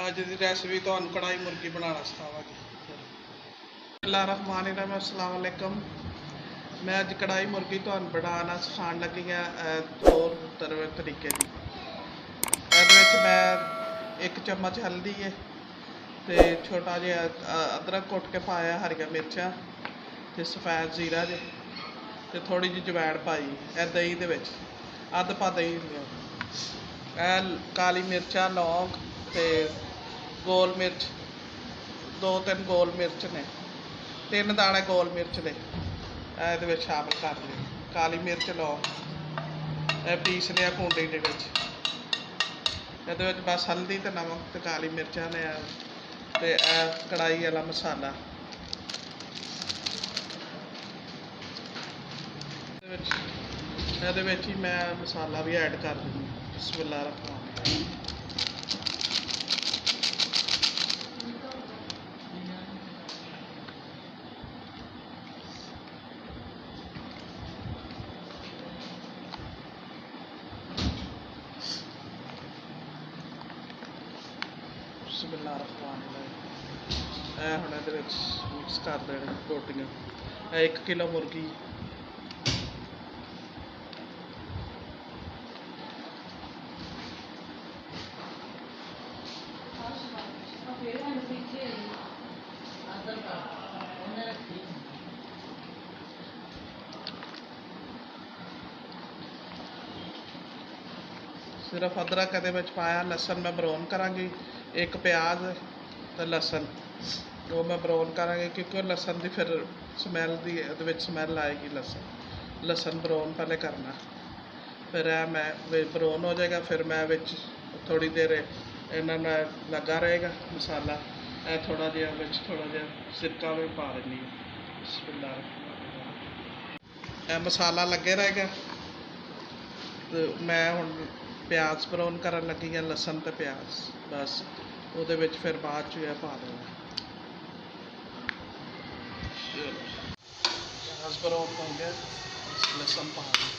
ਅੱਜ ਦੀ ਰੈਸਿਪੀ ਤੁਹਾਨੂੰ ਕੜਾਈ ਮੁਰਗੀ ਬਣਾਉਣਾ ਸਿਖਾਵਾਂਗੇ। ਬਿਸਮਿल्लाहिर्रहमानिर्रहीम, अस्सलाम वालेकुम। मैं अज कढ़ाई मुर्गी ਤੁਹਾਨੂੰ ਬਣਾਉਣਾ ਸਿਖਾਉਣ ਲੱਗੀ ਹਾਂ ਦੋ ਤਰੀਕੇ ਦੀ। ਇਹਦੇ ਵਿੱਚ ਮੈਂ 1 ਚਮਚ ਹਲਦੀ ਹੈ ਤੇ ਛੋਟਾ ਜਿਹਾ ਅਦਰਕ ਕੁੱਟ ਕੇ ਪਾਇਆ, ਹਰੀਆਂ ਮਿਰਚਾਂ ਤੇ ਸਫੈਦ ਜ਼ੀਰਾ ਜੇ ਤੇ ਥੋੜੀ ਜਿਹੀ ਜਵੈਣ ਪਾਈ ਇਹ ਦਹੀਂ ਦੇ ਵਿੱਚ, ਅੱਧ ਪਾ ਦਹੀਂ ਦੀਆਂ। ਇਹ ਕਾਲੀ ਮਿਰਚਾਂ, ਲੌਂਗ ਤੇ गोल मिर्च, 2-3 गोल मिर्च ने, 3 दाने गोल मिर्च ने ये शामिल कर लिए। काली मिर्च लौंग पीस लिया कूंडी के ये बस हल्दी तो नमक तो काली मिर्चा ने ते कढ़ाई वाला मसाला ये ही मैं मसाला भी ऐड कर दूँगी। बिस्मिल्लाहिर्रहमानिर्रहीम। ਹੁਣ ਇਹਦੇ ਵਿੱਚ ਮਿਕਸ ਕਰ ਦੇਣਾ ਰੋਟੀਆਂ। 1 ਕਿਲੋ ਮੁਰਗੀ सिर्फ अदरक ये पाया, लसन मैं ब्राउन करांगी। 1 प्याज तो लसन वो मैं ब्राउन करांगी क्योंकि लसन की फिर स्मैल की स्मैल आएगी। लसन ब्राउन पहले करना, फिर मैं ब्राउन हो जाएगा, फिर मैं थोड़ी देर इन्होंने लगा रहेगा मसाला। थोड़ा जहा सिरका भी पा देनी है। मसाला लगे रहेगा तो मैं हुण प्याज ब्राउन कर लगी है, लसन तो प्याज बस वो फिर बाद च पा देना। प्याज ब्राउन हो गया, लसन पा दें।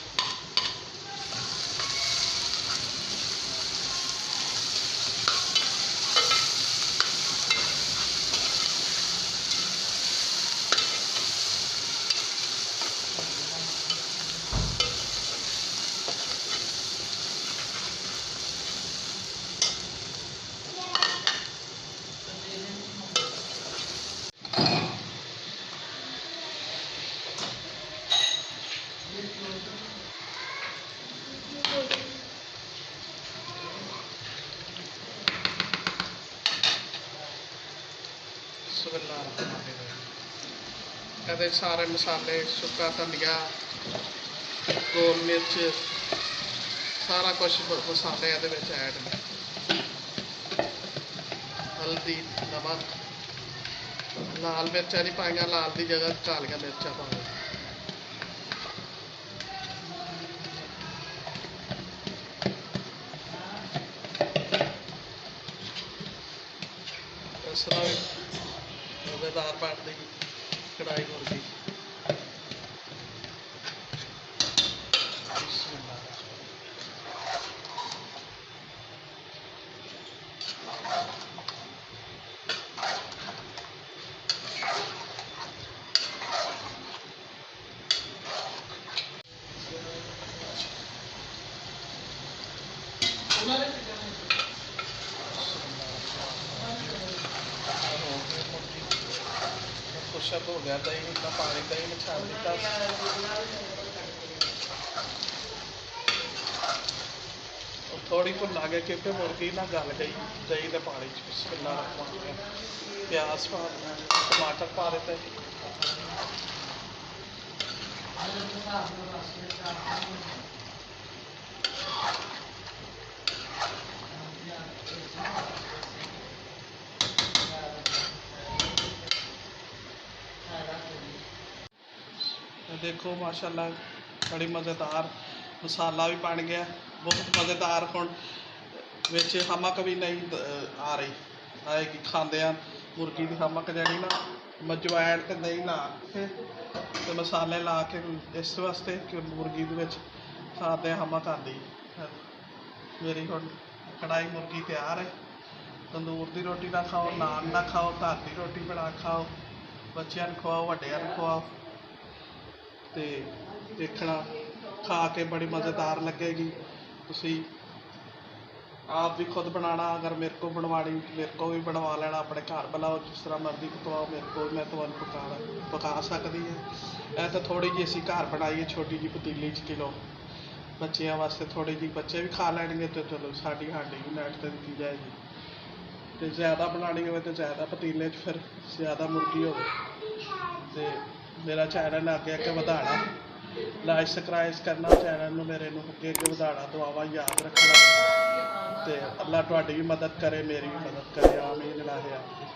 कहते सारे मसाले, सुक्का धनिया, गोल मिर्च, सारा कुछ मसाले ये ऐड, हल्दी, नमक, लाल मिर्चा नहीं पाइया, लाल की जगह कालिया मिर्चा पा दो। इस तरह मज़ेदार बनती कढ़ाई मुर्गी। खुशक हो गया, दही का पानी दही में छान दिता। थोड़ी भुना गया क्योंकि मुर्गी ना गल गई दही के पानी। प्याज पा देना, टमाटर पा देते। देखो माशाल्लाह बड़ी मज़ेदार मसाला भी बन गया, बहुत मज़ेदार। हुण विच हमक भी नहीं आ रही आएगी, खाते हैं मुर्गी की हमक जी ना। मजवैन तो दही ला के तो मसाले ला के इस वास्ते कि मुर्गी खाते हमक आती। मेरी हुण कढ़ाई मुर्गी तैयार है। ਤੰਦੂਰ ਦੀ ਰੋਟੀ ਨਾ ਖਾਓ, ਨਾਨ ਨਾ ਖਾਓ, ਘਰ ਦੀ ਰੋਟੀ ਬਣਾ ਖਾਓ, ਬੱਚਿਆਂ ਨੂੰ ਖਵਾਓ, ਵੱਡਿਆਂ ਨੂੰ ਖਵਾਓ। ਤੇ ਦੇਖਣਾ ਖਾ ਕੇ ਬੜੀ ਮਜ਼ੇਦਾਰ ਲੱਗੇਗੀ। ਤੁਸੀਂ ਆਪ ਵੀ ਖੁਦ ਬਣਾਉਣਾ, ਅਗਰ ਮੇਰੇ ਕੋਲ ਬਣਵਾਣੀ ਮੇਰੇ ਕੋਲ ਵੀ ਬਣਵਾ ਲੈਣਾ, ਆਪਣੇ ਘਰ ਬੁਲਾਓ, ਜਿਸ ਤਰ੍ਹਾਂ ਮਰਜ਼ੀ ਖਵਾਓ, ਮੇਰੇ ਕੋਲ ਮੈਂ ਤੁਹਾਨੂੰ ਪਕਾ ਸਕਦੀ ਹੈ। ਇਹ ਤਾਂ ਥੋੜ੍ਹੀ ਜਿਹੀ ਅਸੀਂ ਘਰ ਬਣਾਈ ਹੈ, ਛੋਟੀ ਜਿਹੀ ਪਤੀਲੀ 'ਚ ਕਿਲੋ ਬੱਚਿਆਂ ਵਾਸਤੇ, ਥੋੜ੍ਹੀ ਜਿਹੀ ਬੱਚੇ ਵੀ ਖਾ ਲੈਣਗੇ ਅਤੇ ਚਲੋ ਸਾਡੀ ਹਾਂਡੀ ਵੀ ਨਾਈਟ 'ਤੇ ਦਿੱਤੀ ਜਾਏਗੀ। ਅਤੇ ਜ਼ਿਆਦਾ ਬਣਾਉਣੀ ਹੋਵੇ ਤਾਂ ਜ਼ਿਆਦਾ ਪਤੀਲੇ 'ਚ ਫਿਰ ਜ਼ਿਆਦਾ ਮੁਰਗੀ ਹੋਵੇ। ਅਤੇ ਮੇਰਾ ਚੈਨਲ ਅੱਗੇ ਅੱਗੇ ਵਧਾਉਣਾ, ਲਾਈਕ ਸਬਸਕ੍ਰਾਈਬ ਕਰਨਾ, ਚੈਨਲ ਨੂੰ ਮੇਰੇ ਨੂੰ ਅੱਗੇ ਅੱਗੇ ਵਧਾਉਣਾ, ਦੁਆਵਾਂ ਯਾਦ ਰੱਖਣਾ। ਅਤੇ ਅੱਲਾ ਤੁਹਾਡੀ ਵੀ ਮਦਦ ਕਰੇ, ਮੇਰੀ ਵੀ ਮਦਦ ਕਰੇ। ਆਮੀਨ ਇਲਾਹੇ ਆਮੀਨ।